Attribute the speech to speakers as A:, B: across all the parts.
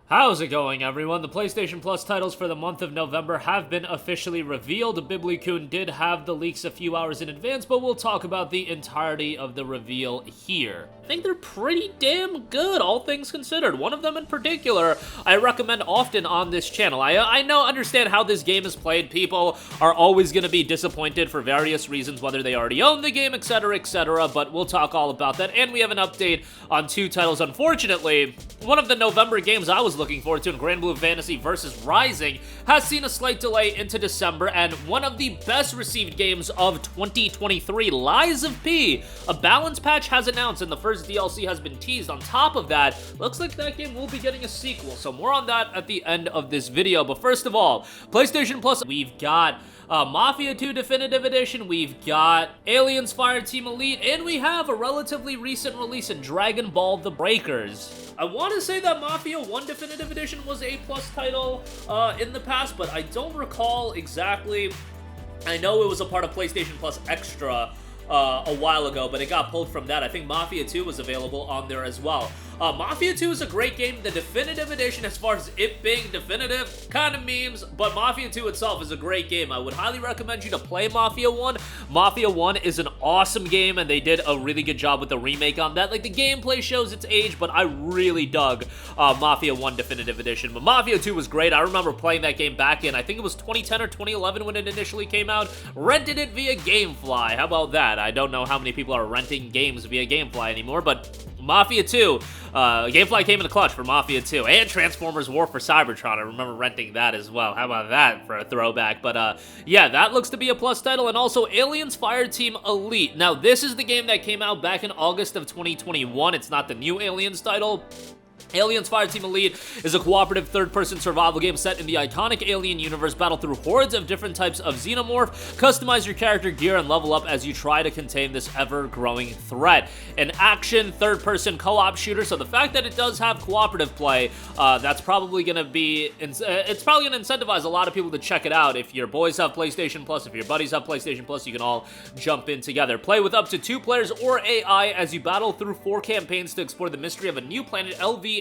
A: How's it going, everyone? The PlayStation Plus titles for the month of November have been officially revealed. Biblikun did have the leaks a few hours in advance, but we'll talk about the entirety of the reveal here. I think they're pretty damn good, all things considered. One of them in particular, I recommend often on this channel. I understand how this game is played. People are always going to be disappointed for various reasons, whether they already own the game, etc., but we'll talk all about that. And we have an update on two titles. Unfortunately, one of the November games I was looking forward to in Granblue Fantasy vs. Rising has seen a slight delay into December, and one of the best received games of 2023, Lies of P, a balance patch has announced and the first DLC has been teased. On top of that, looks like that game will be getting a sequel, so more on that at the end of this video. But first of all, PlayStation Plus, we've got Mafia 2 Definitive Edition, we've got Aliens Fireteam Elite, and we have a relatively recent release in Dragon Ball The Breakers. I want to say that Mafia 1 Definitive Edition was a Plus title in the past, but I don't recall exactly. I know it was a part of PlayStation Plus Extra a while ago, but it got pulled from that. I think Mafia 2 was available on there as well. Mafia 2 is a great game. The Definitive Edition, as far as it being definitive, kind of memes, but Mafia 2 itself is a great game. I would highly recommend you to play Mafia 1. Mafia 1 is an awesome game, and they did a really good job with the remake on that. Like, the gameplay shows its age, but I really dug Mafia 1 Definitive Edition. But Mafia 2 was great. I remember playing that game back in, I think it was 2010 or 2011 when it initially came out. Rented it via Gamefly. How about that? I don't know how many people are renting games via Gamefly anymore, but Mafia 2, Gamefly came in the clutch for Mafia 2, and Transformers War for Cybertron. I remember renting that as well. How about that for a throwback? But yeah, that looks to be a Plus title, and also Aliens Fireteam Elite. Now, this is the game that came out back in August of 2021. It's not the new Aliens title. Aliens Fireteam Elite is a cooperative third-person survival game set in the iconic Alien universe. Battle through hordes of different types of xenomorph, customize your character gear, and level up as you try to contain this ever-growing threat. An action third-person co-op shooter, so the fact that it does have cooperative play, that's probably going to be, it's probably going to incentivize a lot of people to check it out. If your boys have PlayStation Plus, if your buddies have PlayStation Plus, you can all jump in together. Play with up to 2 players or AI as you battle through 4 campaigns to explore the mystery of a new planet, LV-895.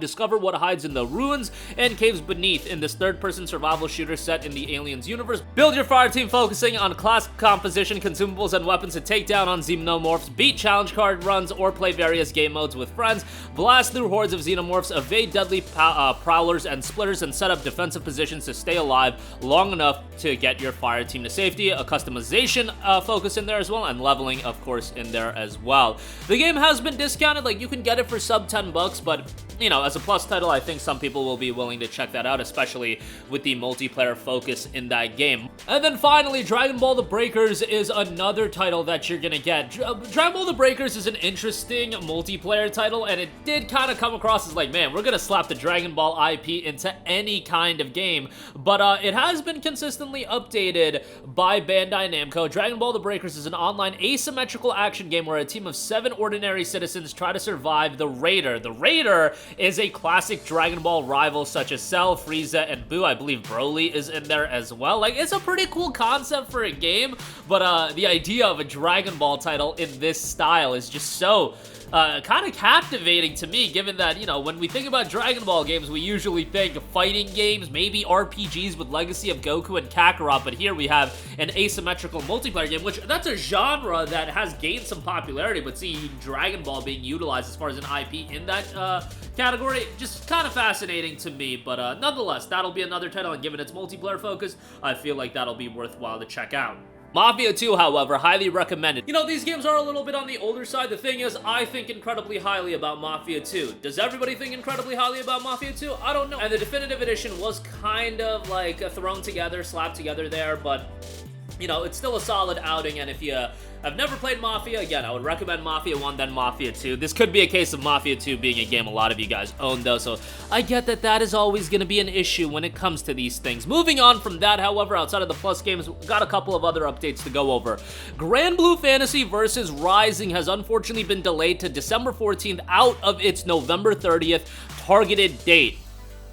A: Discover what hides in the ruins and caves beneath in this third-person survival shooter set in the Aliens universe. Build your fire team focusing on class composition, consumables, and weapons to take down on xenomorphs, beat challenge card runs, or play various game modes with friends. Blast through hordes of xenomorphs, evade deadly prowlers and splitters, and set up defensive positions to stay alive long enough to get your fire team to safety. A customization focus in there as well, and leveling, of course, in there as well. The game has been discounted. Like, you can get it for sub $10, but you know, as a Plus title, I think some people will be willing to check that out, especially with the multiplayer focus in that game. And then finally, Dragon Ball The Breakers is another title that you're gonna get. Dragon Ball The Breakers is an interesting multiplayer title, and it did kind of come across as like, man, we're gonna slap the Dragon Ball IP into any kind of game, but it has been consistently updated by Bandai Namco. Dragon Ball The Breakers is an online asymmetrical action game where a team of 7 ordinary citizens try to survive the Raider. The Raider is a classic Dragon Ball rival such as Cell, Frieza, and Buu. I believe Broly is in there as well. Like, it's a pretty cool concept for a game, but the idea of a Dragon Ball title in this style is just so kind of captivating to me, given that, you know, when we think about Dragon Ball games, we usually think of fighting games, maybe RPGs with Legacy of Goku and Kakarot, but here we have an asymmetrical multiplayer game, which that's a genre that has gained some popularity, but seeing Dragon Ball being utilized as far as an IP in that category, just kind of fascinating to me. But nonetheless, that'll be another title, and given its multiplayer focus, I feel like that'll be worthwhile to check out. Mafia 2, however, highly recommended. You know, these games are a little bit on the older side. The thing is, I think incredibly highly about Mafia 2. Does everybody think incredibly highly about Mafia 2? I don't know. And the Definitive Edition was kind of like thrown together, slapped together there, but you know, it's still a solid outing, and if you have never played Mafia, again, I would recommend Mafia 1, then Mafia 2. This could be a case of Mafia 2 being a game a lot of you guys own, though, so I get that that is always going to be an issue when it comes to these things. Moving on from that, however, outside of the Plus games, we've got a couple of other updates to go over. Granblue Fantasy vs. Rising has unfortunately been delayed to December 14th out of its November 30th targeted date.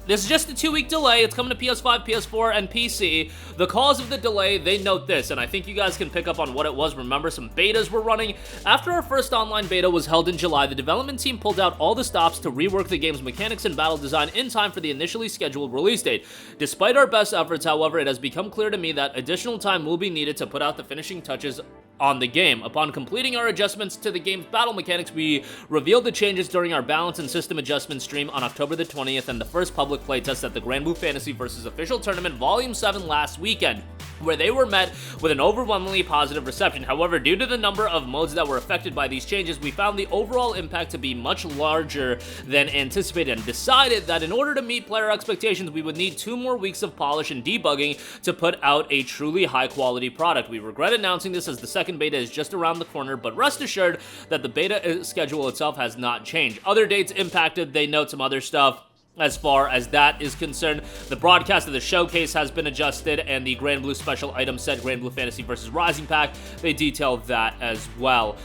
A: This is just a 2-week delay. It's coming to PS5, PS4, and PC. The cause of the delay, they note this, and I think you guys can pick up on what it was. Remember, some betas were running. After our first online beta was held in July, the development team pulled out all the stops to rework the game's mechanics and battle design in time for the initially scheduled release date. Despite our best efforts, however, it has become clear to me that additional time will be needed to put out the finishing touches on the game. Upon completing our adjustments to the game's battle mechanics, we revealed the changes during our balance and system adjustment stream on October the 20th and the first public playtest at the Granblue Fantasy vs. Official Tournament Volume 7 last weekend, where they were met with an overwhelmingly positive reception. However, due to the number of modes that were affected by these changes, we found the overall impact to be much larger than anticipated and decided that in order to meet player expectations, we would need 2 more weeks of polish and debugging to put out a truly high-quality product. We regret announcing this as the second beta is just around the corner, but rest assured that the beta schedule itself has not changed. Other dates impacted, they note some other stuff. As far as that is concerned, the broadcast of the showcase has been adjusted, and the Granblue special item set, Granblue Fantasy vs. Rising Pack, they detailed that as well.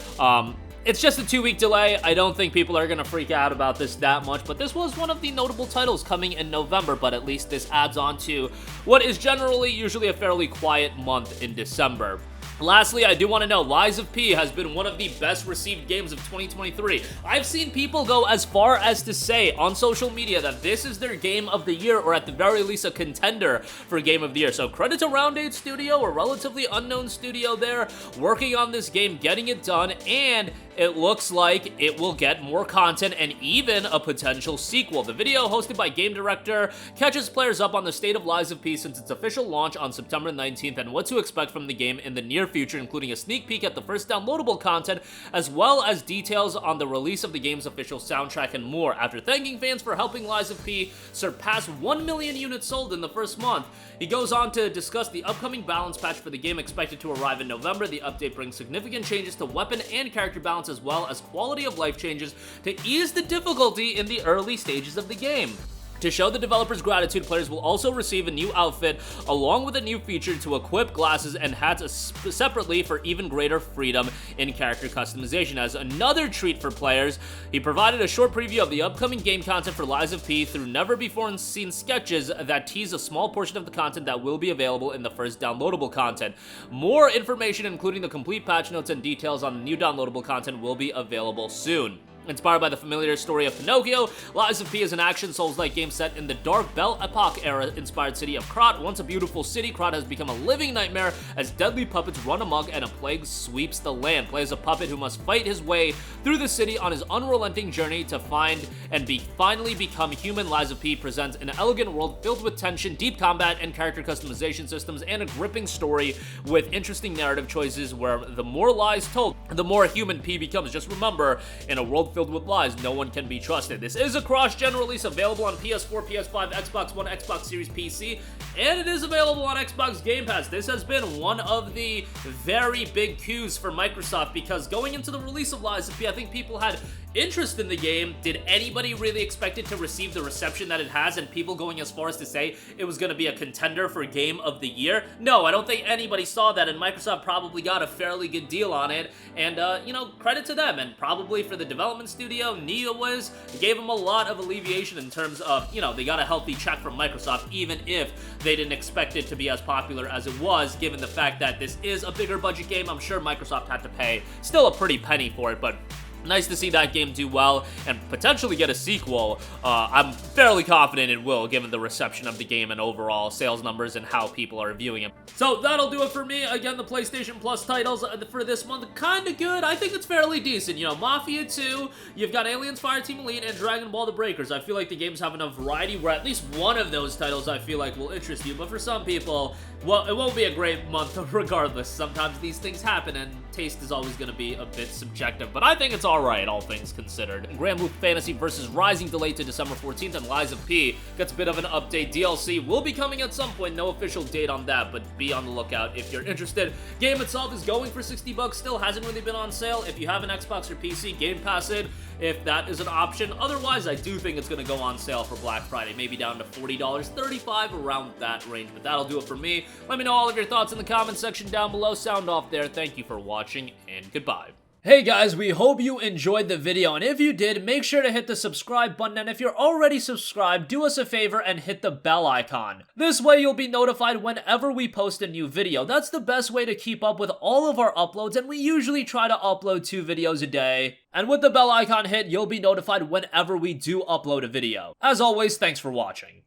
A: It's just a 2-week delay. I don't think people are going to freak out about this that much, but this was one of the notable titles coming in November, but at least this adds on to what is generally usually a fairly quiet month in December. Lastly, I do want to know, Lies of P has been one of the best received games of 2023. I've seen people go as far as to say on social media that this is their game of the year, or at the very least a contender for game of the year. So credit to Round 8 Studio, a relatively unknown studio there, working on this game, getting it done, and it looks like it will get more content and even a potential sequel. The video, hosted by game director, catches players up on the state of Lies of P since its official launch on September 19th and what to expect from the game in the near future, including a sneak peek at the first downloadable content, as well as details on the release of the game's official soundtrack and more. After thanking fans for helping Lies of P surpass 1 million units sold in the first month, he goes on to discuss the upcoming balance patch for the game expected to arrive in November. The update brings significant changes to weapon and character balance, as well as quality of life changes to ease the difficulty in the early stages of the game. To show the developers' gratitude, players will also receive a new outfit along with a new feature to equip glasses and hats separately for even greater freedom in character customization. As another treat for players, he provided a short preview of the upcoming game content for Lies of P through never-before-seen sketches that tease a small portion of the content that will be available in the first downloadable content. More information, including the complete patch notes and details on the new downloadable content, will be available soon. Inspired by the familiar story of Pinocchio, Lies of P is an action Souls-like game set in the Dark Belle Epoque era-inspired city of Krat. Once a beautiful city, Krat has become a living nightmare as deadly puppets run amok and a plague sweeps the land. Play as a puppet who must fight his way through the city on his unrelenting journey to find and finally become human. Lies of P presents an elegant world filled with tension, deep combat, and character customization systems, and a gripping story with interesting narrative choices where the more lies told, the more human P becomes. Just remember, in a world filled with lies, no one can be trusted. This is a cross-gen release available on PS4, PS5, Xbox One, Xbox Series PC, and it is available on Xbox Game Pass. This has been one of the very big cues for Microsoft, because going into the release of Lies of P, I think people had interest in the game. Did anybody really expect it to receive the reception that it has, and people going as far as to say it was going to be a contender for Game of the Year? No, I don't think anybody saw that, and Microsoft probably got a fairly good deal on it, and, you know, credit to them, and probably for the development studio, NeoWiz, gave them a lot of alleviation in terms of, you know, they got a healthy check from Microsoft, even if they didn't expect it to be as popular as it was, given the fact that this is a bigger budget game. I'm sure Microsoft had to pay still a pretty penny for it, but nice to see that game do well and potentially get a sequel. I'm fairly confident it will, given the reception of the game and overall sales numbers and how people are viewing it. So that'll do it for me. Again, the PlayStation Plus titles for this month, kind of good. I think it's fairly decent. You know, Mafia 2, you've got Aliens Fireteam Elite, and Dragon Ball The Breakers. I feel like the games have enough variety where at least one of those titles I feel like will interest you. But for some people, well, it won't be a great month regardless. Sometimes these things happen, and taste is always going to be a bit subjective. But I think it's alright, all things considered. Granblue Fantasy vs. Rising delayed to December 14th, and Lies of P gets a bit of an update. DLC will be coming at some point, no official date on that, but be on the lookout if you're interested. Game itself is going for $60, still hasn't really been on sale. If you have an Xbox or PC, Game Pass it, if that is an option. Otherwise, I do think it's going to go on sale for Black Friday, maybe down to $40, $35, around that range. But that'll do it for me. Let me know all of your thoughts in the comments section down below. Sound off there. Thank you for watching, and goodbye. Hey guys, we hope you enjoyed the video, and if you did, make sure to hit the subscribe button, and if you're already subscribed, do us a favor and hit the bell icon. This way you'll be notified whenever we post a new video. That's the best way to keep up with all of our uploads, and we usually try to upload 2 videos a day. And with the bell icon hit, you'll be notified whenever we do upload a video. As always, thanks for watching.